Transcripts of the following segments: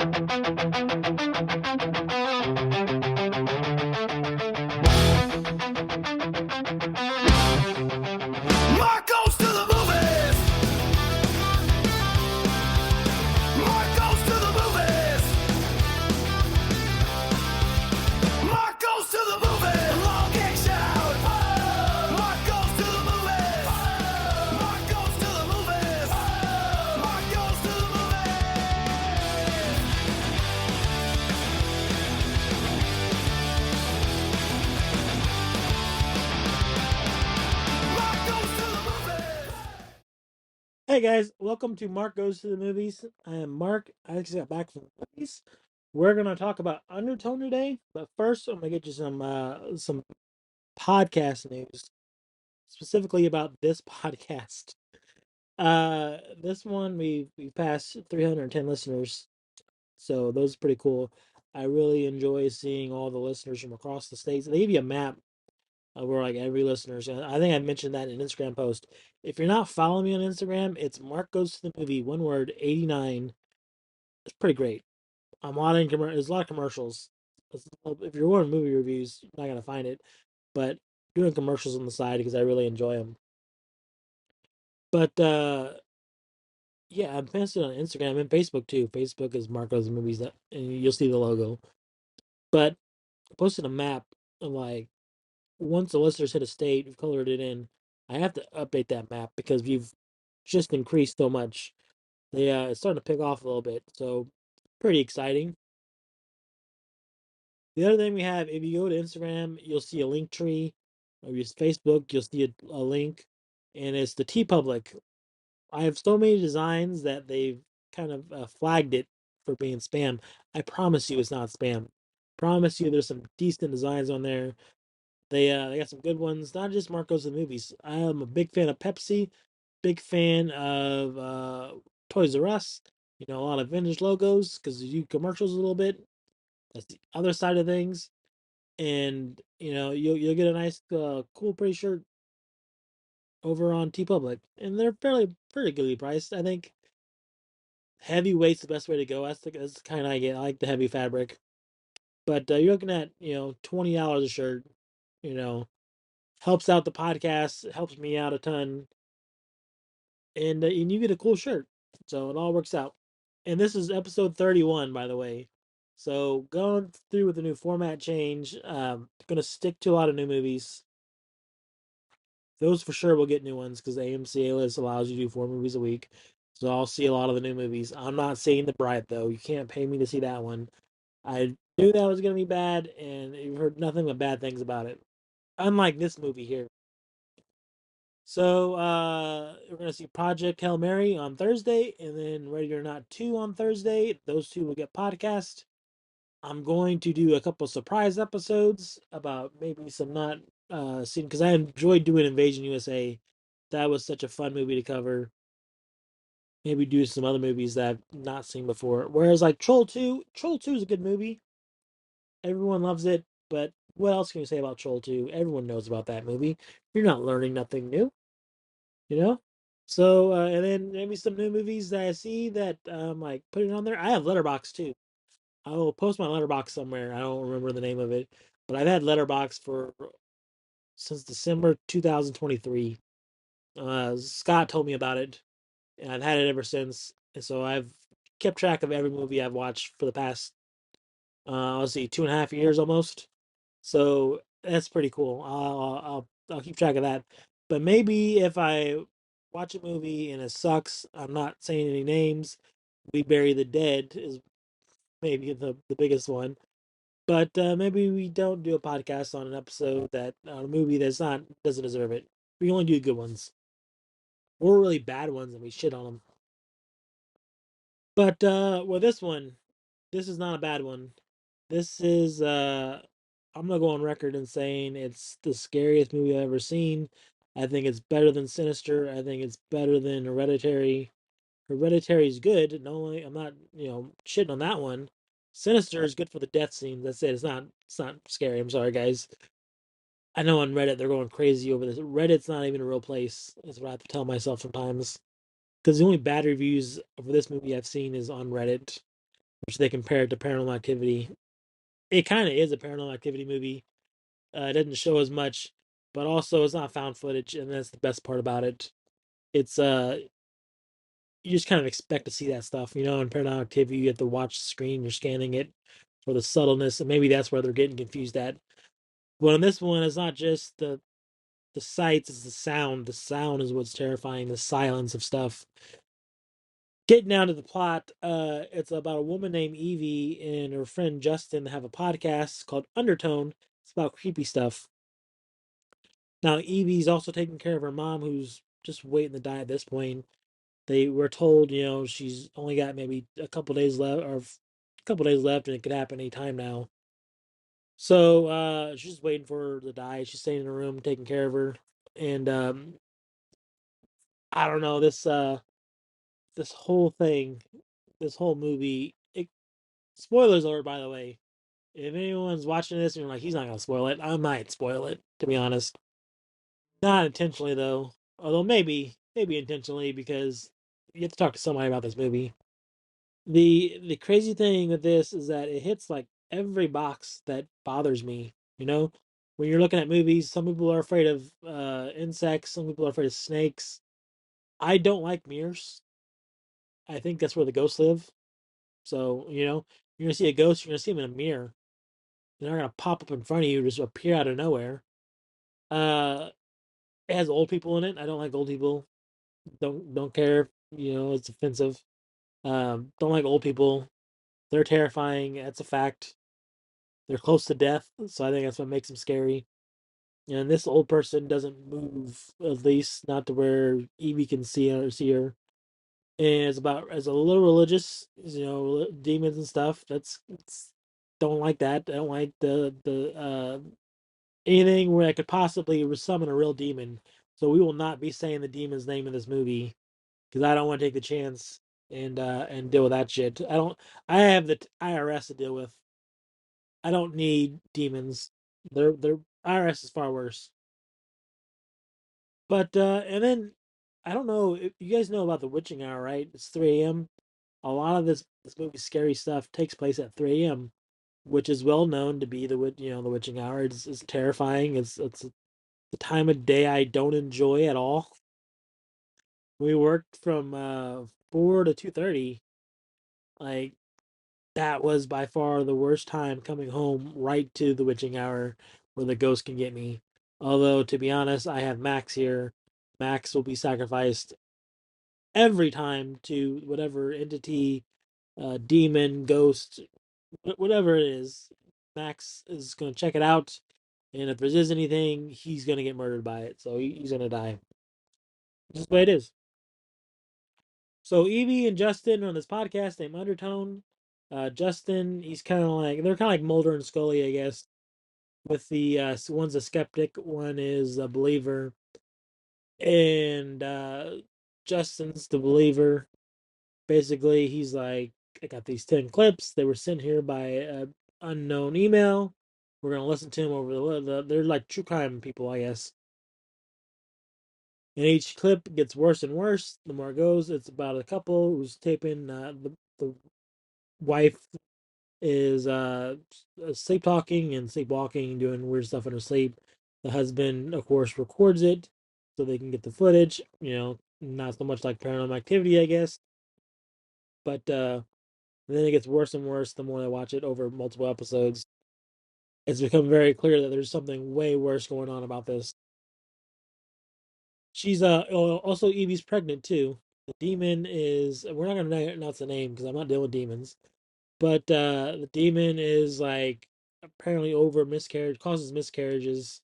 Mark goes to the movies. Mark goes to the movies. Mark goes to the movies. Long kick shout. Mark goes to the movies. Mark goes to the movies. Mark goes to the movies. Mark goes to the movies. Hey guys, welcome to Mark Goes to the Movies. I am Mark. I just got back from the movies. We're gonna talk about Undertone today, but first I'm gonna get you some podcast news, specifically about this podcast. This one we passed 310 listeners, so those are pretty cool. I really enjoy seeing all the listeners from across the states. They give you a map where like every listener's. I think I mentioned that in an Instagram post. If you're not following me on Instagram, it's Mark Goes to the Movie, one word, 89. It's pretty great. There's a lot of commercials. If you're wanting movie reviews, you're not gonna find it, but doing commercials on the side because I really enjoy them. But yeah, I'm posted on Instagram and Facebook too. Facebook is Mark Goes to the Movies, and you'll see the logo. But I posted a map of like once the listeners hit a state, we've colored it in. I have to update that map because we've just increased so much. It's starting to pick off a little bit, so pretty exciting. The other thing we have, if you go to Instagram, you'll see a link tree. Or use Facebook, you'll see a link, and it's the T Public. I have so many designs that they've kind of flagged it for being spam. I promise you, it's not spam. Promise you, there's some decent designs on there. They got some good ones. Not just Marcos the movies. I am a big fan of Pepsi, big fan of Toys R Us. You know, a lot of vintage logos because you do commercials a little bit. That's the other side of things, and you know you'll get a nice, cool, pretty shirt over on T Public, and they're pretty goodly priced. I think heavyweight's the best way to go. That's the kind I get. I like the heavy fabric, but you're looking at $20 a shirt. You know, helps out the podcast, helps me out a ton, and you get a cool shirt. So it all works out. And this is episode 31, by the way. So going through with the new format change, gonna stick to a lot of new movies. Those for sure will get new ones because the AMC list allows you to do 4 movies a week. So I'll see a lot of the new movies. I'm not seeing The Bride though. You can't pay me to see that one. I knew that was gonna be bad, and you've heard nothing but bad things about it. Unlike this movie here. So we're gonna see Project Hail Mary on Thursday, and then Ready or Not 2 on Thursday. Those two will get podcast. I'm going to do a couple surprise episodes about maybe some not seen because I enjoyed doing Invasion USA. That was such a fun movie to cover. Maybe do some other movies that I've not seen before. Whereas like Troll 2 is a good movie. Everyone loves it, but what else can you say about Troll 2? Everyone knows about that movie. You're not learning nothing new, you know? So and then maybe some new movies that I see that like put it on there. I have Letterbox too. I will post my Letterbox somewhere. I don't remember the name of it, but I've had Letterbox for since December 2023. Scott told me about it, and I've had it ever since. And so I've kept track of every movie I've watched for the past, let's see, 2.5 years almost. So that's pretty cool. I'll keep track of that. But maybe if I watch a movie and it sucks, I'm not saying any names. We Bury the Dead is maybe the biggest one. But maybe we don't do a podcast on an episode that on a movie that's not doesn't deserve it. We only do good ones or really bad ones, and we shit on them. But with this one, this is not a bad one. This is I'm gonna go on record and saying it's the scariest movie I've ever seen. I think it's better than Sinister. I think it's better than Hereditary. Hereditary is good. No, I'm not shitting on that one. Sinister is good for the death scenes. That's it. It's not scary. I'm sorry, guys. I know on Reddit they're going crazy over this. Reddit's not even a real place. That's what I have to tell myself sometimes. Because the only bad reviews for this movie I've seen is on Reddit. which they compare it to Paranormal Activity. It kind of is a Paranormal Activity movie. It doesn't show as much, but also it's not found footage, and that's the best part about it. It's you just kind of expect to see that stuff, you know. In Paranormal Activity, you have to watch the screen, you're scanning it for the subtleness, and maybe that's where they're getting confused at. But in this one, it's not just the sights, it's the sound. The sound is what's terrifying. The silence of stuff. Getting down to the plot, it's about a woman named Evie and her friend Justin have a podcast called Undertone. It's about creepy stuff. Now Evie's also taking care of her mom, who's just waiting to die at this point. They were told, you know, she's only got maybe a couple days left, or a couple days left, and it could happen any time now. So she's just waiting for her to die. She's staying in her room, taking care of her, and I don't know, this whole thing, this whole movie. Spoilers alert, by the way. If anyone's watching this and you're like, he's not gonna spoil it, I might spoil it, to be honest. Not intentionally though. Although maybe intentionally, because you have to talk to somebody about this movie. The crazy thing with this is that it hits like every box that bothers me. You know, when you're looking at movies, some people are afraid of insects, some people are afraid of snakes. I don't like mirrors. I think that's where the ghosts live. So, you know, you're gonna see a ghost, you're gonna see them in a mirror. They're not gonna pop up in front of you, just appear out of nowhere. Uh, it has old people in it. I don't like old people. Don't care. You know, it's offensive. Don't like old people. They're terrifying. That's a fact. They're close to death, so I think that's what makes them scary. And this old person doesn't move, at least not to where Evie can see her. And it's about as a little religious, you know, demons and stuff. Don't like that. I don't like the anything where I could possibly summon a real demon. So we will not be saying the demon's name in this movie because I don't want to take the chance and deal with that shit. I don't. I have the IRS to deal with. I don't need demons. They're IRS is far worse. But and then I don't know if you guys know about the witching hour, right? It's 3 a.m. A lot of this movie scary stuff takes place at 3 a.m., which is well known to be the witching hour. It's terrifying. It's the time of day I don't enjoy at all. We worked from 4 to 2:30. Like that was by far the worst time coming home right to the witching hour where the ghost can get me. Although to be honest, I have Max here. Max will be sacrificed every time to whatever entity, demon, ghost, whatever it is. Max is going to check it out, and if there is anything, he's going to get murdered by it. So he's going to die. Just the way it is. So Evie and Justin are on this podcast named Undertone. Justin, he's kind of like they're kind of like Mulder and Scully, I guess. With the one's a skeptic, one is a believer, and Justin's the believer. Basically, he's like, I got these 10 clips. They were sent here by a unknown email. We're gonna listen to them over they're like true crime people, I guess. And each clip gets worse and worse the more it goes. It's about a couple who's taping the wife is sleep talking and sleepwalking, doing weird stuff in her sleep. The husband, of course, records it so they can get the footage. You know, not so much like Paranormal Activity, I guess, but then it gets worse and worse the more I watch it over multiple episodes. It's become very clear that there's something way worse going on about this. She's also Evie's pregnant too. The demon is we're not gonna announce the name because I'm not dealing with demons. But the demon is like apparently over miscarriage, causes miscarriages.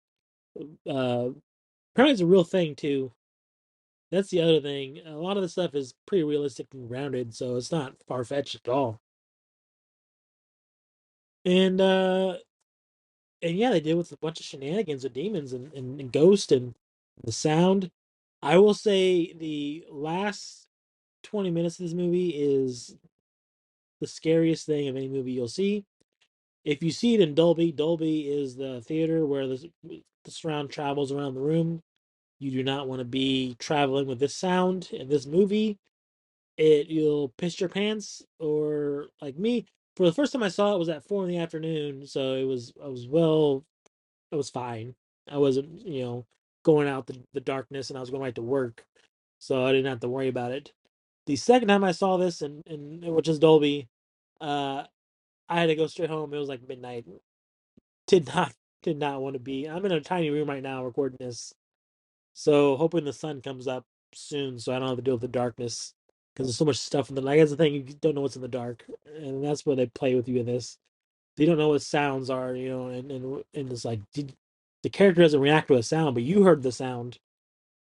Uh, Apparently it's a real thing too. That's the other thing. A lot of the stuff is pretty realistic and grounded, so it's not far fetched at all. And and yeah, they did with a bunch of shenanigans with demons and ghost and the sound. I will say the last 20 minutes of this movie is the scariest thing of any movie you'll see. If you see it in Dolby, Dolby is the theater where the surround travels around the room. You do not want to be traveling with this sound in this movie. you'll piss your pants, or like me, for the first time I saw it was at 4 in the afternoon, so it was fine. I wasn't, going out the darkness, and I was going right to work, so I didn't have to worry about it. The second time I saw this, and which is Dolby, uh, I had to go straight home. It was like midnight. Did not did not want to be. I'm in a tiny room right now recording this, so hoping the sun comes up soon, so I don't have to deal with the darkness. Because there's so much stuff in the like. That's the thing, you don't know what's in the dark, and that's where they play with you in this. You don't know what sounds are, and it's like the character doesn't react to a sound, but you heard the sound,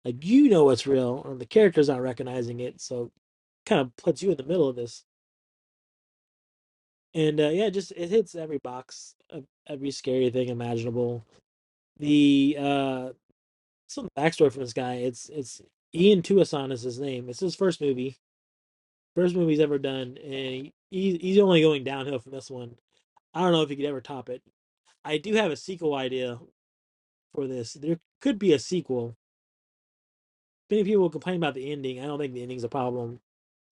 like you know it's real, or the character's not recognizing it, so kind of puts you in the middle of this. And yeah, just it hits every box of every scary thing imaginable. The some backstory for this guy. It's Ian Tuason is his name. It's his first movie he's ever done, and he's only going downhill from this one. I don't know if he could ever top it. I do have a sequel idea for this. There could be a sequel. Many people complain about the ending. I don't think the ending's a problem.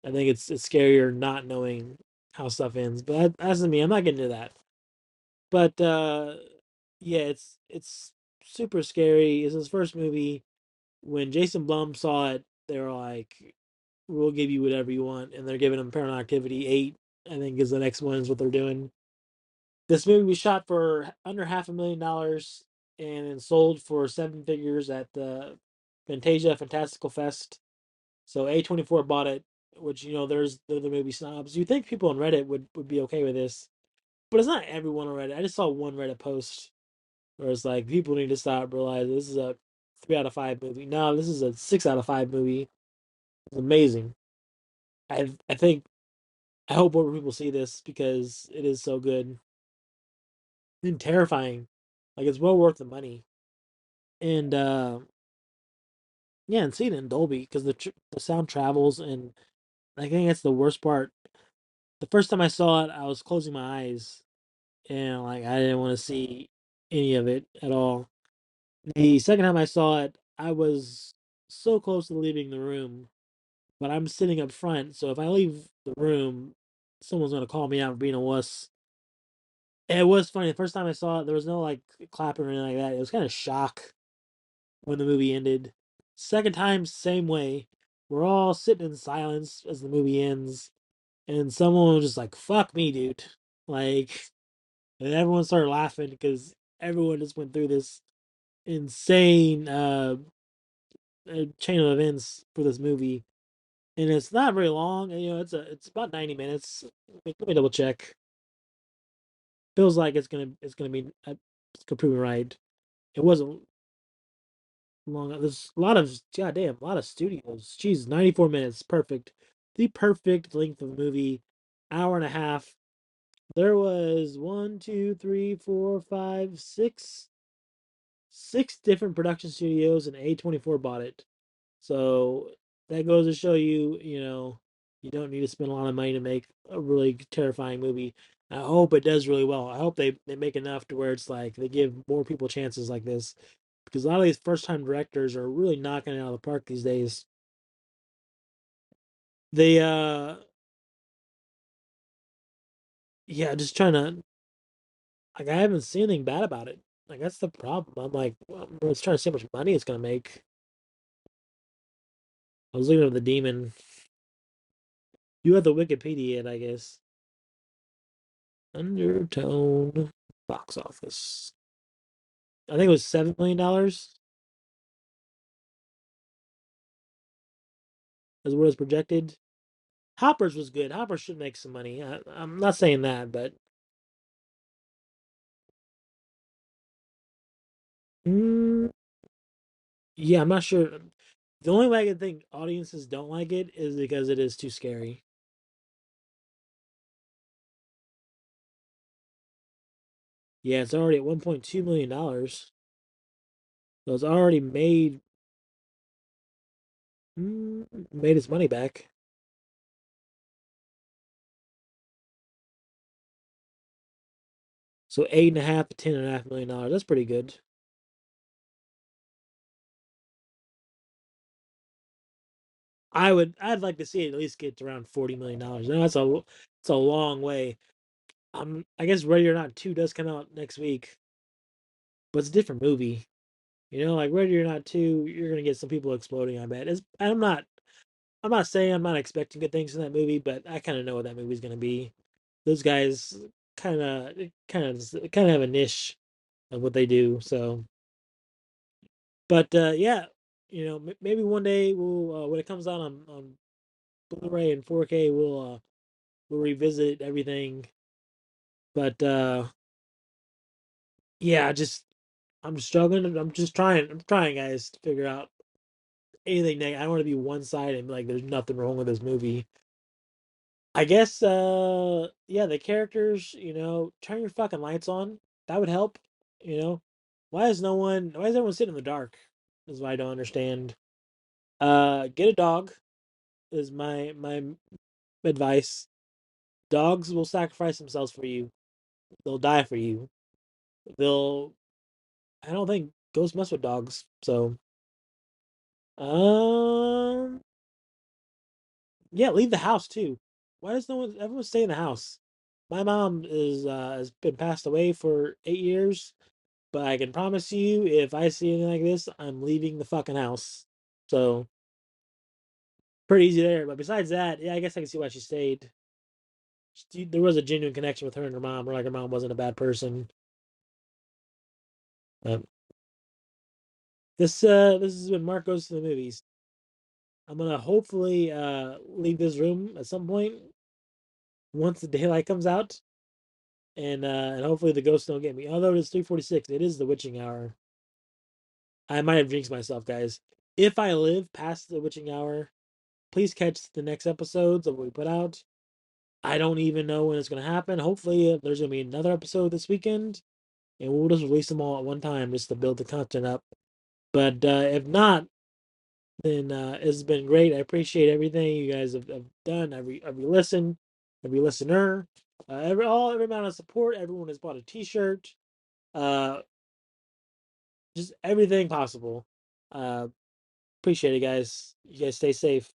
I think it's scarier not knowing how stuff ends. But that's me. I'm not getting into that. But yeah, it's super scary. It's his first movie. When Jason Blum saw it, they were like, "We'll give you whatever you want," and they're giving him Paranormal Activity 8. I think is the next one is what they're doing. This movie was shot for under $500,000 and then sold for seven figures at the Fantasia Fantastical Fest. So A24 bought it, which there's the movie snobs. You think people on Reddit would be okay with this, but it's not everyone on Reddit. I just saw one Reddit post where it's like people need to stop realizing this is a 3 out of 5 movie. No, this is a 6 out of 5 movie. It's amazing. I think I hope more people see this because it is so good and terrifying. Like it's well worth the money. And yeah, and seeing it in Dolby because the sound travels, and I think that's the worst part. The first time I saw it, I was closing my eyes and like I didn't want to see any of it at all. The second time I saw it, I was so close to leaving the room, but I'm sitting up front, so if I leave the room, someone's gonna call me out for being a wuss. And it was funny. The first time I saw it, there was no like clapping or anything like that. It was kind of shock when the movie ended. Second time, same way. We're all sitting in silence as the movie ends, and someone was just like, "Fuck me, dude!" Like, and everyone started laughing because everyone just went through this insane chain of events for this movie, and it's not very long. And, it's about 90 minutes. Let me double check. Feels like it's gonna be it's gonna prove me right. It wasn't long. There's a lot of goddamn a lot of studios. Jeez, 94 minutes, perfect, the perfect length of movie, hour and a half. There was one, two, three, four, five, six different production studios, and A24 bought it. So that goes to show you, you don't need to spend a lot of money to make a really terrifying movie. I hope it does really well. I hope they make enough to where it's like they give more people chances like this because a lot of these first time directors are really knocking it out of the park these days. They yeah, just trying to like I haven't seen anything bad about it. Like that's the problem. I'm like I'm just trying to see how much money it's gonna make. I was looking at the demon. You have the Wikipedia, I guess. Undertone box office. I think it was $7 million is what it's projected. Hoppers was good. Hoppers should make some money. I'm not saying that, but mm, yeah, I'm not sure. The only way I can think audiences don't like it is because it is too scary. Yeah, it's already at $1.2 million, so it's already made its money back. So 8.5 to $10.5 million. That's pretty good. I'd like to see it at least get to around $40 million. Now it's a long way. I guess Ready or Not 2 does come out next week, but it's a different movie. Like Ready or Not 2, you're gonna get some people exploding, I bet. I'm not saying I'm not expecting good things in that movie, but I kind of know what that movie's gonna be. Those guys kind of have a niche of what they do. So, but yeah, maybe one day when it comes out on Blu-ray and 4K, we'll revisit everything. But yeah, I'm struggling. I'm just trying. I'm trying, guys, to figure out anything negative. I don't want to be one sided and be like, there's nothing wrong with this movie. I guess yeah, the characters, turn your fucking lights on. That would help, you know. Why is everyone sitting in the dark? Is what I don't understand. Get a dog is my advice. Dogs will sacrifice themselves for you. They'll die for you. They'll I don't think ghosts mess with dogs. So um yeah, leave the house too. Why does no one everyone stay in the house? My mom has been passed away for 8 years. But I can promise you, if I see anything like this, I'm leaving the fucking house. So pretty easy there. But besides that, yeah, I guess I can see why she stayed. There was a genuine connection with her and her mom, or like her mom wasn't a bad person. This has been Mark Goes to the Movies. I'm gonna hopefully leave this room at some point once the daylight comes out, and hopefully the ghosts don't get me. Although it is 3:46, it is the witching hour. I might have jinxed myself, guys. If I live past the witching hour, please catch the next episodes of what we put out. I don't even know when it's going to happen. Hopefully, there's going to be another episode this weekend, and we'll just release them all at one time just to build the content up. But if not, then it's been great. I appreciate everything you guys have done. Every listen, every listener, every amount of support. Everyone has bought a T-shirt. Uh, just everything possible. Uh, appreciate it, guys. You guys stay safe.